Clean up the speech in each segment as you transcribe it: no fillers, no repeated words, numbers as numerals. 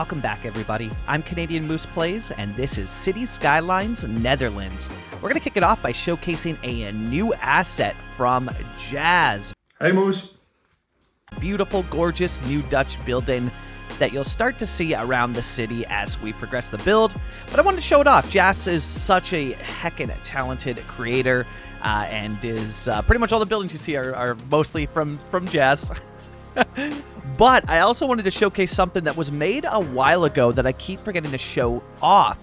Welcome back, everybody. I'm Canadian Moose Plays, and this is City Skylines Netherlands. We're going to kick it off by showcasing a new asset from Jazz. Hey, Moose. Beautiful, gorgeous new Dutch building that you'll start to see around the city as we progress the build. But I wanted to show it off. Jazz is such a heckin' talented creator, and is pretty much all the buildings you see are mostly from Jazz. But I also wanted to showcase something that was made a while ago that I keep forgetting to show off.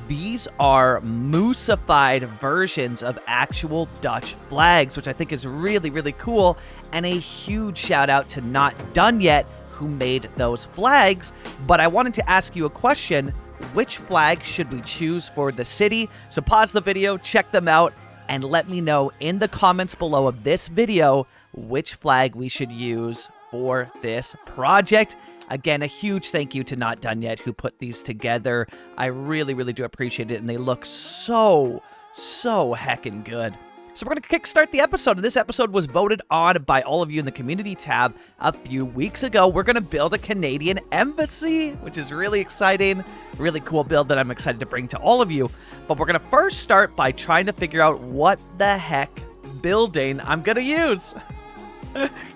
These are moosified versions of actual Dutch flags, which I think is really, really cool. And a huge shout out to Not Done Yet, who made those flags. But I wanted to ask you a question. Which flag should we choose for the city? So pause the video, check them out, and let me know in the comments below of this video which flag we should use for this project. Again, a huge thank you to Not Done Yet, who put these together. I really, really do appreciate it, and they look so heckin' good. So we're going to kickstart the episode, and this episode was voted on by all of you in the community tab a few weeks ago. We're going to build a Canadian embassy, which is really exciting. Really cool build that I'm excited to bring to all of you. But we're going to first start by trying to figure out what the heck building I'm going to use.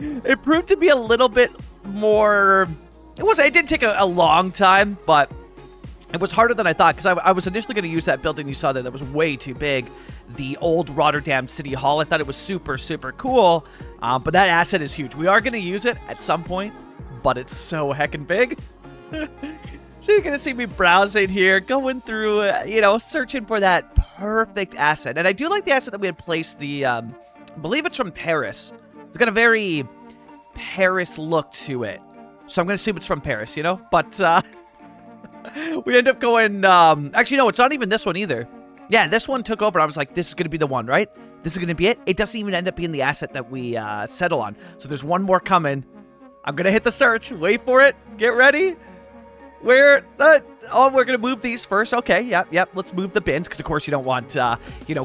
It proved to be a little bit more... It did take a long time, but it was harder than I thought, because I was initially going to use that building you saw there that was way too big, the old Rotterdam City Hall. I thought it was super cool, but that asset is huge. We are going to use it at some point, but it's so heckin' big. So you're going to see me browsing here, going through, searching for that perfect asset. And I do like the asset that we had placed, I believe it's from Paris. It's got a very Paris look to it. So I'm going to assume it's from Paris, But we end up going... actually, no, it's not even this one either. Yeah, this one took over. I was like, this is going to be the one, right? This is going to be it. It doesn't even end up being the asset that we settle on. So there's one more coming. I'm going to hit the search. Wait for it. Get ready. We're going to move these first. Okay, yep. Let's move the bins, because, of course, you don't want,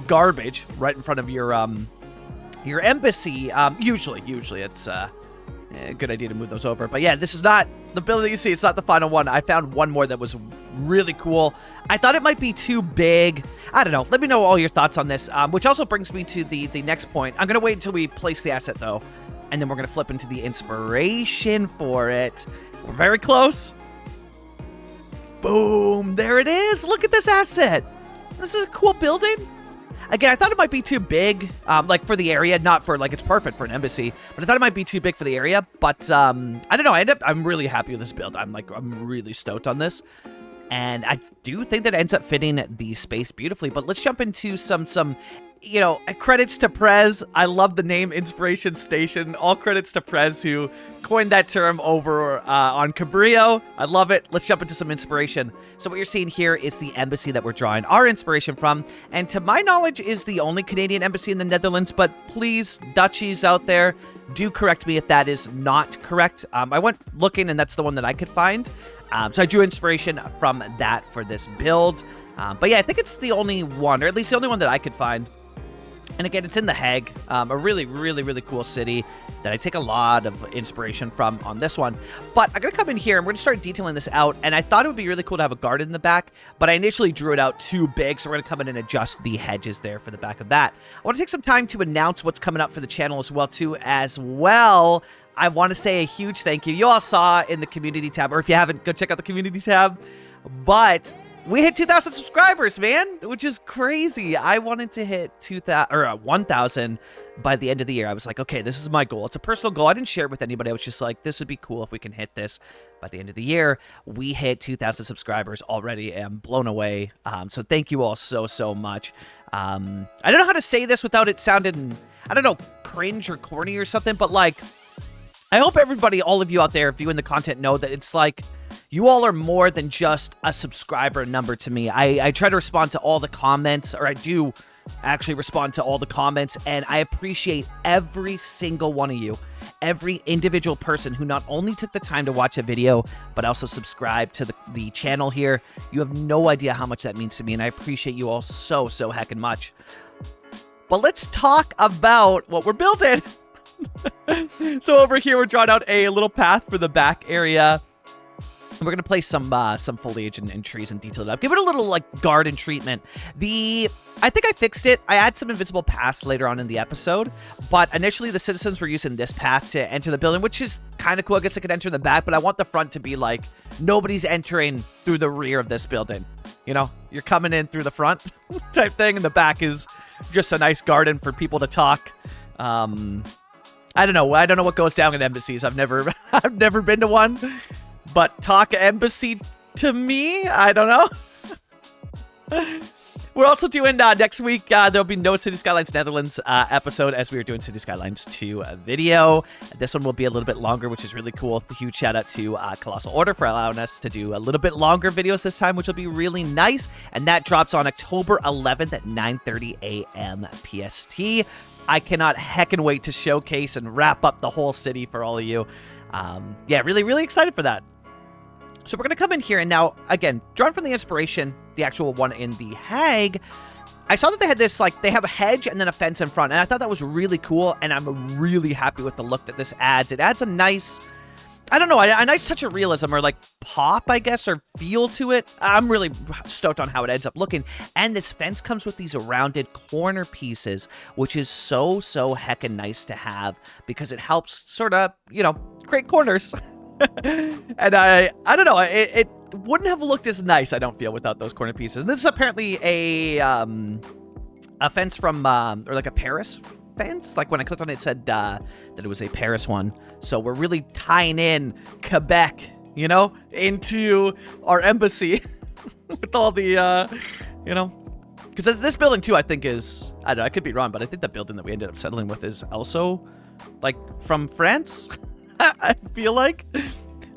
garbage right in front of your embassy. Usually it's a good idea to move those over. But yeah, this is not the building you see. It's not the final one. I found one more that was really cool. I thought it might be too big. I don't know. Let me know all your thoughts on this, which also brings me to the next point. I'm going to wait until we place the asset, though, and then we're going to flip into the inspiration for it. We're very close. Boom. There it is. Look at this asset. This is a cool building. Again, I thought it might be too big, like for the area, not for like it's perfect for an embassy, but I thought it might be too big for the area. But I don't know. I'm really happy with this build. I'm really stoked on this, and I do think that it ends up fitting the space beautifully. But let's jump into some credits to Prez. I love the name Inspiration Station. All credits to Prez, who coined that term over on Cabrillo. I love it. Let's jump into some inspiration. So what you're seeing here is the embassy that we're drawing our inspiration from, and to my knowledge is the only Canadian embassy in the Netherlands, but please, Dutchies out there, do correct me if that is not correct. I went looking, and that's the one that I could find. So I drew inspiration from that for this build. But yeah, I think it's the only one, or at least the only one that I could find. And again, it's in The Hague, a really cool city that I take a lot of inspiration from on this one. But I'm going to come in here, and we're going to start detailing this out. And I thought it would be really cool to have a garden in the back, but I initially drew it out too big, so we're going to come in and adjust the hedges there for the back of that. I want to take some time to announce what's coming up for the channel as well, I want to say a huge thank you. You all saw in the community tab, or if you haven't, go check out the community tab. But... we hit 2,000 subscribers, man, which is crazy. I wanted to hit 1,000 by the end of the year. I was like, okay, this is my goal. It's a personal goal. I didn't share it with anybody. I was just like, this would be cool if we can hit this by the end of the year. We hit 2,000 subscribers already. I'm blown away. So thank you all so much. I don't know how to say this without it sounding, I don't know, cringe or corny or something, but like, I hope everybody, all of you out there viewing the content, know that it's like, you all are more than just a subscriber number to me. I try to respond to all the comments, or I do actually respond to all the comments, and I appreciate every single one of you, every individual person who not only took the time to watch a video, but also subscribe to the channel here. You have no idea how much that means to me, and I appreciate you all so heckin' much. But let's talk about what we're building. So over here, we're drawing out a little path for the back area. We're gonna place some foliage and trees and detail it up. Give it a little like garden treatment. I think I fixed it. I add some invisible paths later on in the episode, but initially the citizens were using this path to enter the building, which is kind of cool. I guess they could enter in the back, but I want the front to be like nobody's entering through the rear of this building. You know, you're coming in through the front type thing, and the back is just a nice garden for people to talk. I don't know what goes down in embassies. I've never been to one. But talk embassy to me? I don't know. We're also doing next week, there'll be no City Skylines Netherlands episode as we are doing City Skylines 2 video. This one will be a little bit longer, which is really cool. A huge shout out to Colossal Order for allowing us to do a little bit longer videos this time, which will be really nice. And that drops on October 11th at 9:30 a.m. PST. I cannot heckin' wait to showcase and wrap up the whole city for all of you. Yeah, really, really excited for that. So we're going to come in here, and now, again, drawn from the inspiration, the actual one in The Hague, I saw that they had this, like, they have a hedge and then a fence in front, and I thought that was really cool, and I'm really happy with the look that this adds. It adds a nice, I don't know, a nice touch of realism, or, like, pop, I guess, or feel to it. I'm really stoked on how it ends up looking, and this fence comes with these rounded corner pieces, which is so heckin' nice to have, because it helps sort of, you know, create corners. And I don't know, it wouldn't have looked as nice, I don't feel, without those corner pieces. And this is apparently a fence from, or like a Paris fence. Like when I clicked on it, it said that it was a Paris one. So we're really tying in Quebec, you know, into our embassy with all the, you know, because this building too, I think is, I don't know, I could be wrong, but I think the building that we ended up settling with is also like from France. I feel like.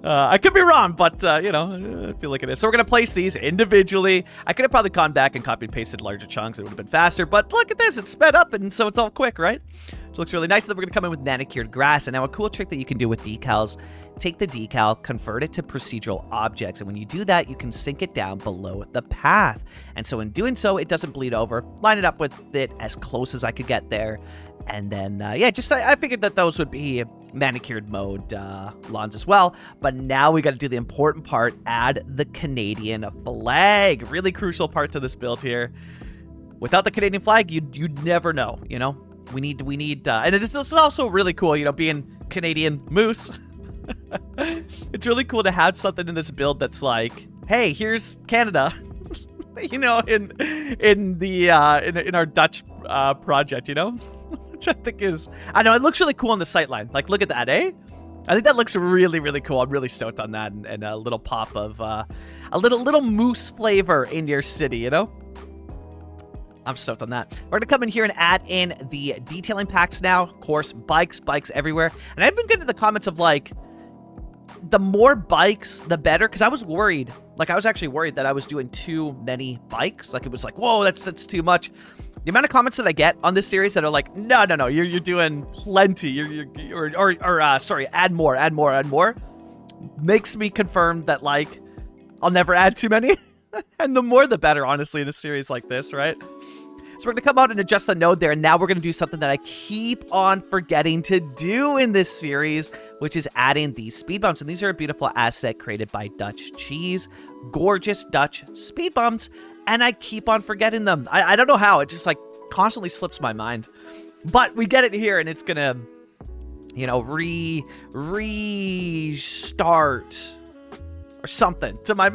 I could be wrong, but, you know, I feel like it is. So we're going to place these individually. I could have probably gone back and copy and pasted larger chunks. It would have been faster, but look at this. It's sped up, and so it's all quick, right? So it looks really nice. Then we're going to come in with manicured grass. And now a cool trick that you can do with decals, take the decal, convert it to procedural objects. And when you do that, you can sink it down below the path. And so in doing so, it doesn't bleed over. Line it up with it as close as I could get there. And then, yeah, just I figured that those would be manicured mode lawns as well. But now we got to do the important part, add the Canadian flag. Really crucial part to this build here. Without the Canadian flag, you'd never know, you know? We need, and this is also really cool, you know, being Canadian moose. It's really cool to have something in this build that's like, hey, here's Canada. You know, in our Dutch project, you know? Which I think is, I know, it looks really cool on the sightline. Like, look at that, eh? I think that looks really, really cool. I'm really stoked on that, and a little pop of, a little moose flavor in your city, you know? I'm stoked on that. We're going to come in here and add in the detailing packs now. Of course, bikes everywhere. And I've been getting the comments of, like, the more bikes, the better. Because I was worried. Like, I was actually worried that I was doing too many bikes. Like, it was like, whoa, that's too much. The amount of comments that I get on this series that are like, no, you're doing plenty. Sorry, add more. Makes me confirm that, like, I'll never add too many. And the more the better, honestly, in a series like this, right? So we're going to come out and adjust the node there, and now we're going to do something that I keep on forgetting to do in this series, which is adding these speed bumps. And these are a beautiful asset created by Dutch Cheese. Gorgeous Dutch speed bumps, and I keep on forgetting them. I don't know how. It just, like, constantly slips my mind. But we get it here, and it's going to, you know, restart or something to my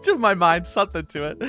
to my mind, something to it.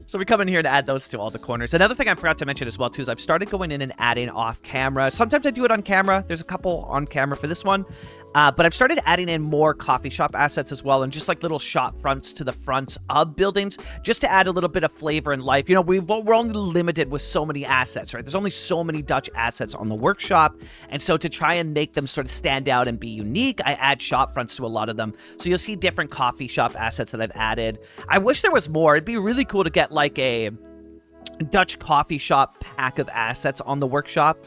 So we come in here and add those to all the corners. Another thing I forgot to mention as well, too, is I've started going in and adding off camera. Sometimes I do it on camera. There's a couple on camera for this one. But I've started adding in more coffee shop assets as well, and just like little shop fronts to the fronts of buildings, just to add a little bit of flavor and life. You know, we're only limited with so many assets, right? There's only so many Dutch assets on the workshop, and so to try and make them sort of stand out and be unique, I add shop fronts to a lot of them. So you'll see different coffee shop assets that I've added. I wish there was more. It'd be really cool to get like a Dutch coffee shop pack of assets on the workshop.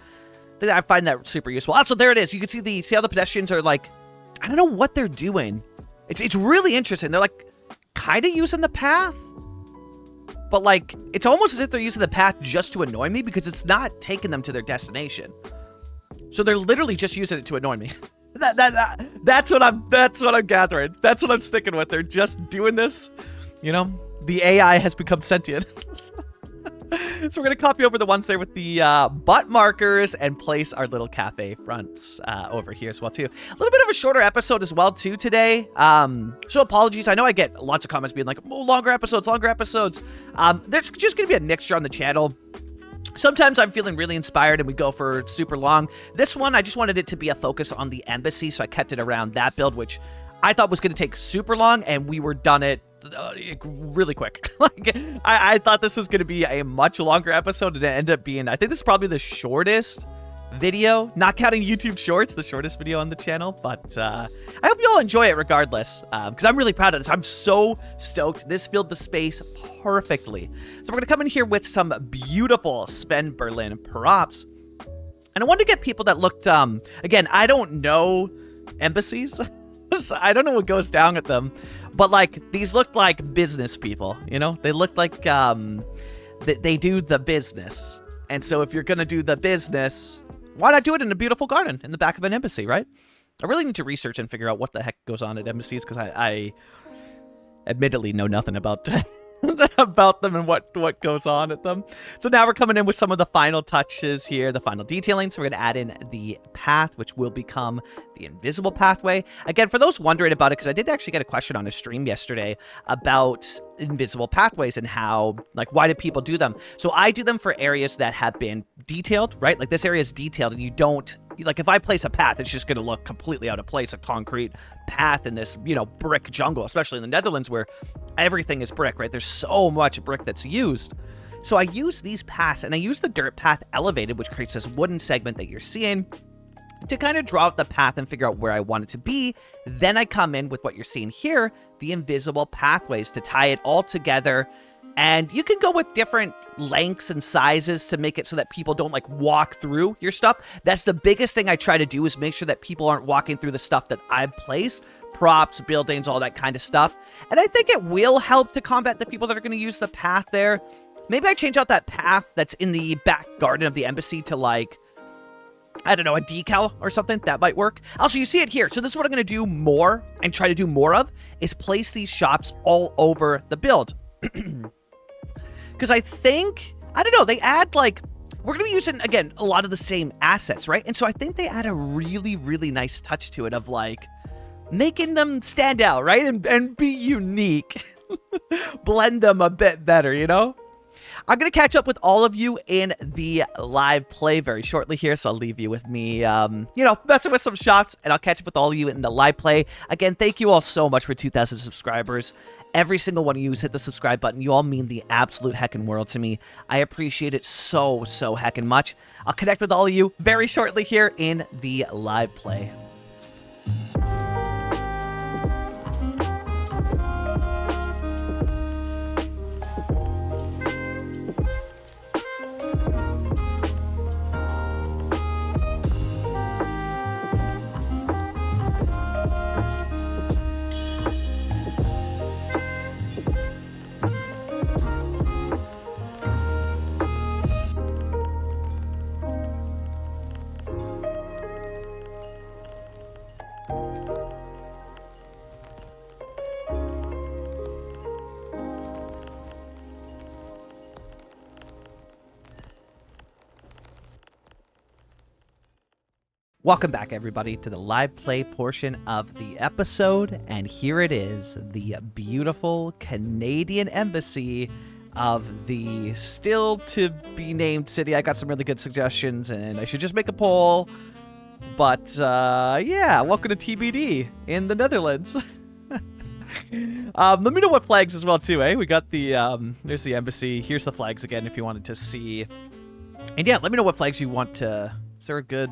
I find that super useful. Also, there it is. You can see how the pedestrians are like, I don't know what they're doing. It's really interesting. They're like kind of using the path, but like it's almost as if they're using the path just to annoy me, because it's not taking them to their destination. So they're literally just using it to annoy me. That's what I'm gathering. That's what I'm sticking with. They're just doing this. You know, the AI has become sentient. So we're going to copy over the ones there with the butt markers and place our little cafe fronts over here as well, too. A little bit of a shorter episode as well, too, today. So apologies. I know I get lots of comments being like, oh, longer episodes, longer episodes. There's just going to be a mixture on the channel. Sometimes I'm feeling really inspired and we go for super long. This one, I just wanted it to be a focus on the embassy, so I kept it around that build, which I thought was going to take super long, and we were done it really quick. Like, I thought this was going to be a much longer episode, and it ended up being, I think this is probably the shortest video, not counting YouTube Shorts, the shortest video on the channel, but I hope you all enjoy it regardless, because I'm really proud of this. I'm so stoked. This filled the space perfectly. So we're going to come in here with some beautiful Sven Berlin props, and I wanted to get people that looked, again, I don't know embassies, so I don't know what goes down at them, but like these looked like business people, you know? They looked like they do the business. And so if you're going to do the business, why not do it in a beautiful garden in the back of an embassy, right? I really need to research and figure out what the heck goes on at embassies, because I admittedly know nothing about about them and what goes on at them. So now we're coming in with some of the final touches here, the final detailing. So we're going to add in the path, which will become the invisible pathway. Again, for those wondering about it, because I did actually get a question on a stream yesterday about invisible pathways and how, like, why do people do them? So I do them for areas that have been detailed, right? Like this area is detailed and you don't, like if I place a path, it's just going to look completely out of place, a concrete path in this, you know, brick jungle, especially in the Netherlands where everything is brick, right? There's so much brick that's used. So I use these paths, and I use the dirt path elevated, which creates this wooden segment that you're seeing, to kind of draw out the path and figure out where I want it to be. Then I come in with what you're seeing here, the invisible pathways, to tie it all together. And you can go with different lengths and sizes to make it so that people don't like walk through your stuff. That's the biggest thing I try to do, is make sure that people aren't walking through the stuff that I've placed, props, buildings, all that kind of stuff. And I think it will help to combat the people that are going to use the path there. Maybe I change out that path that's in the back garden of the embassy to, like, I don't know, a decal or something. That might work. Also, you see it here. So this is what I'm going to do more and try to do more of, is place these shops all over the build. Because I think, I don't know, they add, like, we're going to be using, again, a lot of the same assets, right? And so I think they add a really, really nice touch to it of, like, making them stand out, right? And be unique. Blend them a bit better, you know? I'm going to catch up with all of you in the live play very shortly here, so I'll leave you with me, you know, messing with some shots, and I'll catch up with all of you in the live play. Again, thank you all so much for 2,000 subscribers. Every single one of you who's hit the subscribe button, you all mean the absolute heckin' world to me. I appreciate it so heckin' much. I'll connect with all of you very shortly here in the live play. Welcome back, everybody, to the live play portion of the episode, and here it is, the beautiful Canadian embassy of the still-to-be-named city. I got some really good suggestions, and I should just make a poll, but, yeah, welcome to TBD in the Netherlands. Let me know what flags as well, too, eh? We got the, there's the embassy. Here's the flags again if you wanted to see. And, yeah, let me know what flags you want to... Is there a good...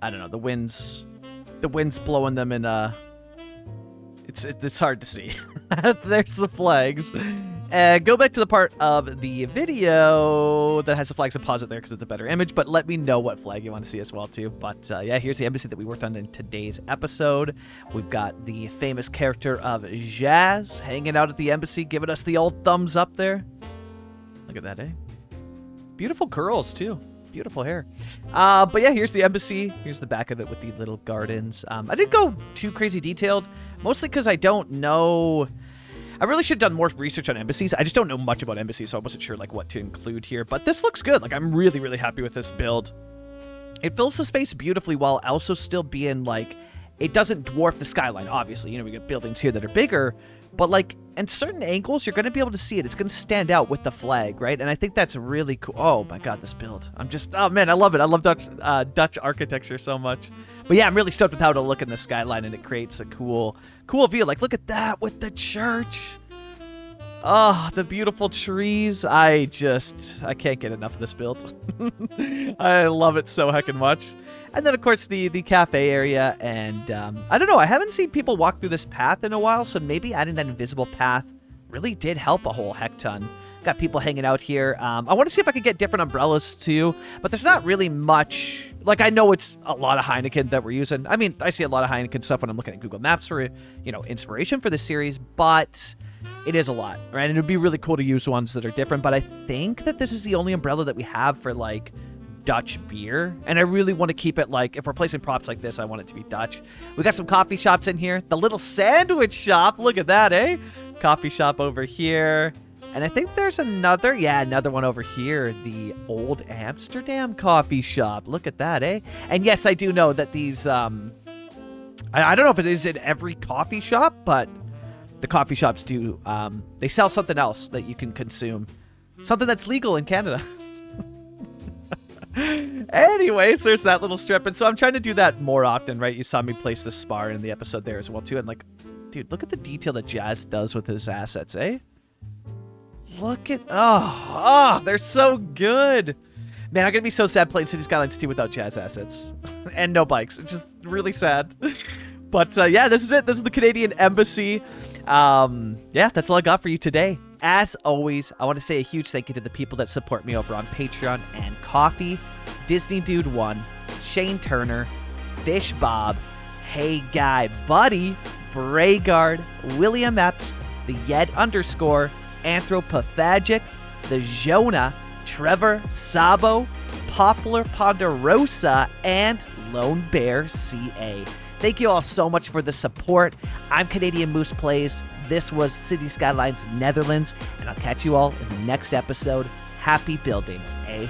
I don't know, the wind's blowing them in, it's hard to see. There's the flags. Go back to the part of the video that has the flags, and pause it there because it's a better image, but let me know what flag you want to see as well, too. But, yeah, here's the embassy that we worked on in today's episode. We've got the famous character of Jazz hanging out at the embassy, giving us the old thumbs up there. Look at that, eh? Beautiful curls, too. Beautiful hair. But yeah, here's the embassy. Here's the back of it with the little gardens. I didn't go too crazy detailed, mostly because I don't know. I really should have done more research on embassies. I just don't know much about embassies, so I wasn't sure like what to include here. But this looks good. Like, I'm really, really happy with this build. It fills the space beautifully while also still being like, it doesn't dwarf the skyline, obviously. You know, we got buildings here that are bigger, but like in certain angles, you're going to be able to see it. It's going to stand out with the flag, right? And I think that's really cool. Oh my God, this build. I'm just, oh man, I love it. I love Dutch architecture so much. But yeah, I'm really stoked with how to look in the skyline, and it creates a cool view. Like, look at that with the church. Oh, the beautiful trees. I can't get enough of this build. I love it so heckin' much. And then, of course, the cafe area. And I don't know. I haven't seen people walk through this path in a while, so maybe adding that invisible path really did help a whole heck ton. Got people hanging out here. I want to see if I could get different umbrellas, too. But there's not really much. Like, I know it's a lot of Heineken that we're using. I mean, I see a lot of Heineken stuff when I'm looking at Google Maps for, you know, inspiration for this series. But it is a lot, right? And it would be really cool to use ones that are different. But I think that this is the only umbrella that we have for, like, Dutch beer. And I really want to keep it, like, if we're placing props like this, I want it to be Dutch. We got some coffee shops in here. The little sandwich shop. Look at that, eh? Coffee shop over here. And I think there's another one over here. The Old Amsterdam coffee shop. Look at that, eh? And yes, I do know that these, I don't know if it is in every coffee shop, but the coffee shops do, they sell something else that you can consume. Something that's legal in Canada. Anyways, there's that little strip. And so I'm trying to do that more often, right? You saw me place the spar in the episode there as well, too. And like, dude, look at the detail that Jazz does with his assets, eh? Look at, they're so good. Man, I'm going to be so sad playing City Skylines 2 without Jazz assets. And no bikes. It's just really sad. But yeah, this is it. This is the Canadian Embassy. Yeah, that's all I got for you today. As always, I want to say a huge thank you to the people that support me over on Patreon and Coffee. Disney Dude 1, Shane Turner, Fish Bob, Hey Guy Buddy, Braygard, William Epps, the Yed _ Anthropophagic, the Jonah, Trevor Sabo, Poplar Ponderosa, and Lone Bear CA. Thank you all so much for the support. I'm Canadian Moose Plays. This was City Skylines Netherlands, and I'll catch you all in the next episode. Happy building, eh?